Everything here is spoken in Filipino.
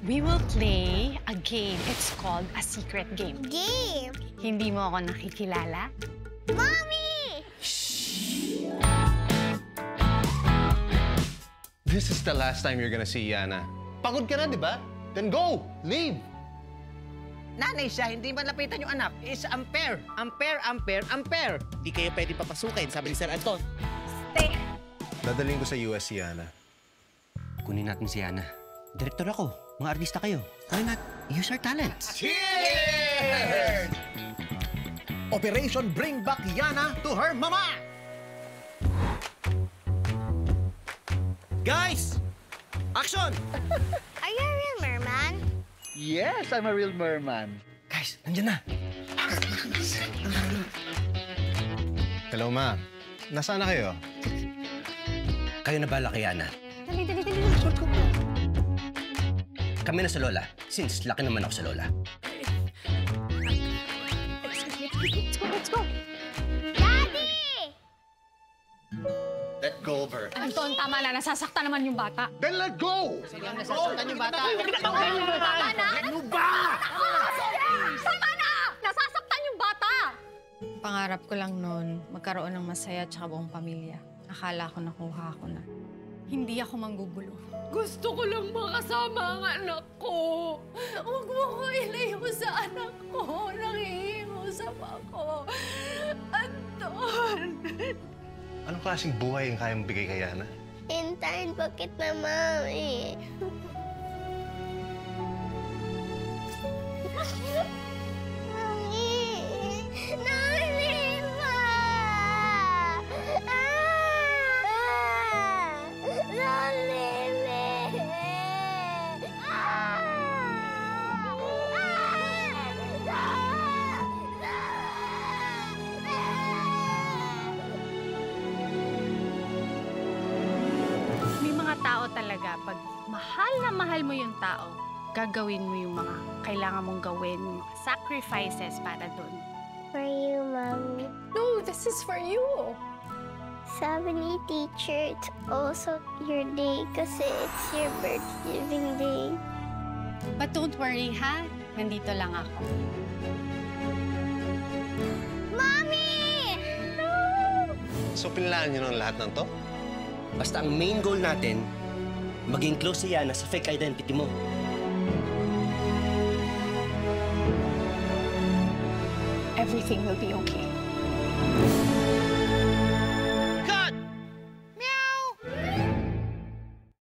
We will play a game. It's called a secret game. Game? Hindi mo ako nakikilala? Mommy! This is the last time you're gonna see Yana. Pagod ka na, di ba? Then go! Leave! Nanay siya, hindi malapitan yung anak. It's unfair. Unfair, unfair, unfair. Di kayo pwede papasukin, sabi ni Sir Anton. Stay. Dadaling ko sa US si Yana. Kunin natin si Yana. Direktor ako. Mga artista kayo. Why not use our talents? Cheers! Operation Bring Back Yana to her mama! Guys! Action! Are you a real merman? Yes, I'm a real merman. Guys, nandyan na. Hello, Ma. Nasaan na kayo? Kayo na bala kay Yana. Dali. Kami na sa Lola, since laki naman ako sa Lola. Let's go. Daddy! Let go of her. Anton, tama na. Nasasaktan naman yung bata. Then let go! Sige, nasasaktan yung bata. Tama na! Ano ba? Tama na! Nasasaktan yung bata! Pangarap ko lang noon, magkaroon ng masaya at saka buong pamilya. Akala ko nakuha ko na. Hindi ako manggugulo. Gusto ko lang makasama ang anak ko. Huwag mo ko ilayo sa anak ko. Nangihimusap ako. Anton! Anong klaseng buhay yung kayang bigay kay Yana? Hintayin po kita, Mami. Mami! Nalima! May mga tao talaga, pag mahal na mahal mo yung tao, gagawin mo yung mga kailangan mong gawin, yung mga sacrifices para doon. For you, Mommy. No, this is for you. Sabi ni teacher, it's also your day kasi it's your birth-giving day. But don't worry, ha? Nandito lang ako. Mommy! No! So, pinilaan niyo ng lahat ng to? Basta ang main goal natin, maging close si Yana sa fake identity mo. Everything will be okay.